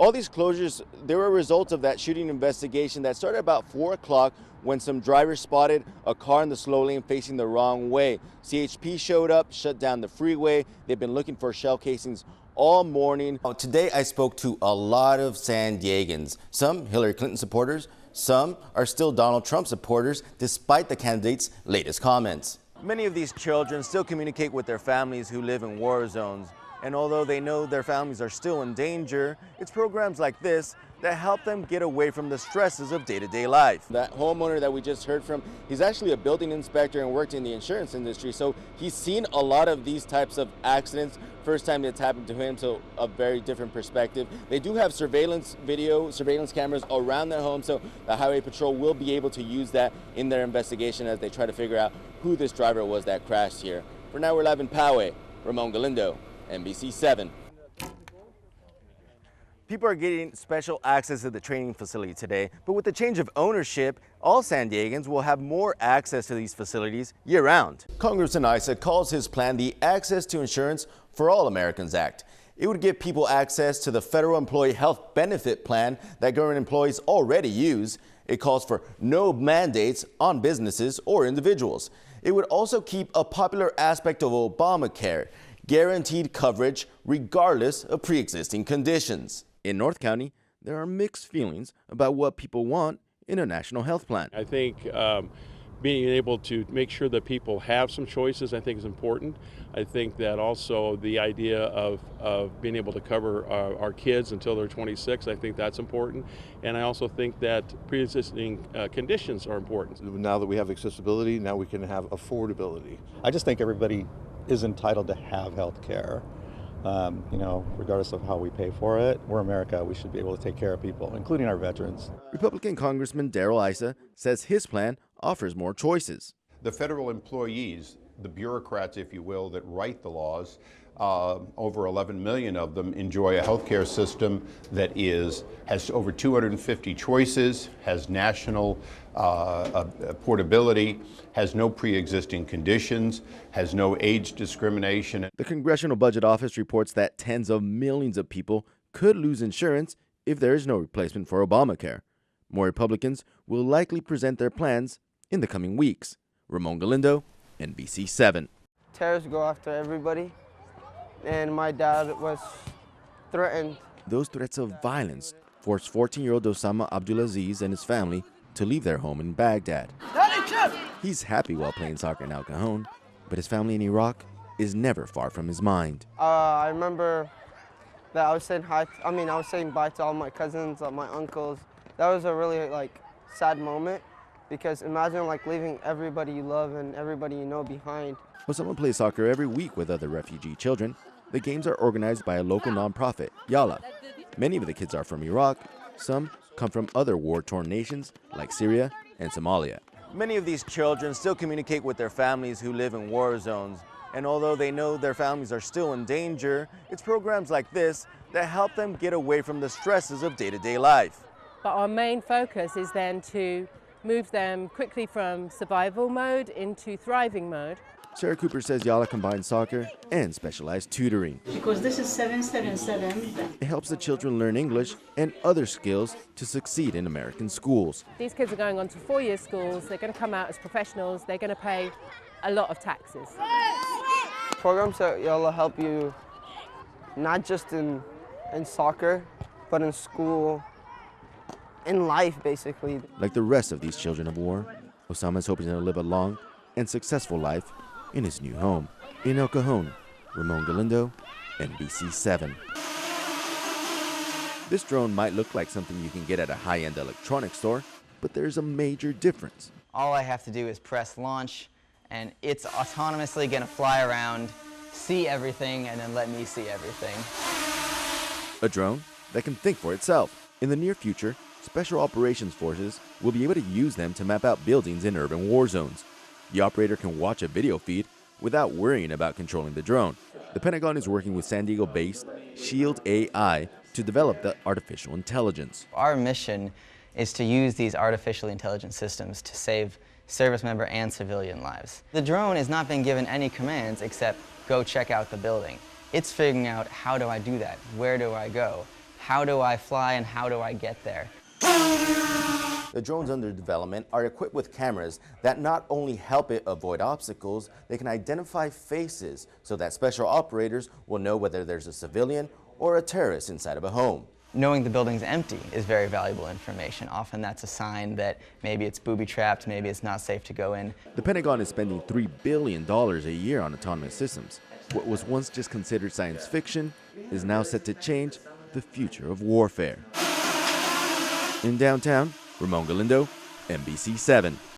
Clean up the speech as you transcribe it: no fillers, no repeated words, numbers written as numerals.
All these closures, they were a result of that shooting investigation that started about 4 o'clock when some drivers spotted a car in the slow lane facing the wrong way. CHP showed up, shut down the freeway. They've been looking for shell casings all morning. Today I spoke to a lot of San Diegans, some Hillary Clinton supporters, some are still Donald Trump supporters despite the candidate's latest comments. Many of these children still communicate with their families who live in war zones. And although they know their families are still in danger, it's programs like this that help them get away from the stresses of day-to-day life. That homeowner that we just heard from, he's actually a building inspector and worked in the insurance industry, so he's seen a lot of these types of accidents. First time it's happened to him, so a very different perspective. They do have surveillance cameras around their home, so the Highway Patrol will be able to use that in their investigation as they try to figure out who this driver was that crashed here. For now, we're live in Poway. Ramon Galindo, NBC 7. People are getting special access to the training facility today, but with the change of ownership, all San Diegans will have more access to these facilities year-round. Congressman Issa calls his plan the Access to Insurance for All Americans Act. It would give people access to the federal employee health benefit plan that government employees already use. It calls for no mandates on businesses or individuals. It would also keep a popular aspect of Obamacare, guaranteed coverage regardless of pre-existing conditions. In North County, there are mixed feelings about what people want in a national health plan. I think being able to make sure that people have some choices, I think is important. I think that also the idea of being able to cover our kids until they're 26, I think that's important. And I also think that pre-existing conditions are important. Now that we have accessibility, now we can have affordability. I just think everybody is entitled to have health care. Regardless of how we pay for it. We're America. We should be able to take care of people, including our veterans. Republican Congressman Darrell Issa says his plan offers more choices. The federal employees, the bureaucrats, if you will, that write the laws, over 11 million of them enjoy a healthcare system that has over 250 choices, has national portability, has no pre-existing conditions, has no age discrimination. The Congressional Budget Office reports that tens of millions of people could lose insurance if there is no replacement for Obamacare. More Republicans will likely present their plans in the coming weeks. Ramon Galindo, NBC 7. Terrorists go after everybody, and my dad was threatened. Those threats of violence forced 14-year-old Osama Abdulaziz and his family to leave their home in Baghdad. He's happy while playing soccer in El Cajon, but his family in Iraq is never far from his mind. I remember that I was saying bye to all my cousins, my uncles. That was a really sad moment, because imagine leaving everybody you love and everybody you know behind. Osama plays soccer every week with other refugee children. The games are organized by a local nonprofit, Yala. Many of the kids are from Iraq. Some come from other war-torn nations like Syria and Somalia. Many of these children still communicate with their families who live in war zones. And although they know their families are still in danger, it's programs like this that help them get away from the stresses of day-to-day life. But our main focus is then to move them quickly from survival mode into thriving mode. Sarah Cooper says Yala combines soccer and specialized tutoring. Because this is 777. It helps the children learn English and other skills to succeed in American schools. These kids are going on to 4-year schools. They're going to come out as professionals. They're going to pay a lot of taxes. Programs at Yala help you not just in soccer, but in school, in life, basically. Like the rest of these children of war, Osama is hoping to live a long and successful life in his new home. In El Cajon, Ramon Galindo, NBC 7. This drone might look like something you can get at a high-end electronics store, but there's a major difference. All I have to do is press launch, and it's autonomously going to fly around, see everything, and then let me see everything. A drone that can think for itself. In the near future, Special Operations Forces will be able to use them to map out buildings in urban war zones. The operator can watch a video feed without worrying about controlling the drone. The Pentagon is working with San Diego-based Shield AI to develop the artificial intelligence. Our mission is to use these artificial intelligence systems to save service member and civilian lives. The drone has not been given any commands except go check out the building. It's figuring out, how do I do that? Where do I go? how do I fly and how do I get there? The drones under development are equipped with cameras that not only help it avoid obstacles, they can identify faces so that special operators will know whether there's a civilian or a terrorist inside of a home. Knowing the building's empty is very valuable information. Often that's a sign that maybe it's booby-trapped, maybe it's not safe to go in. The Pentagon is spending $3 billion a year on autonomous systems. What was once just considered science fiction is now set to change the future of warfare. In downtown, Ramon Galindo, NBC 7.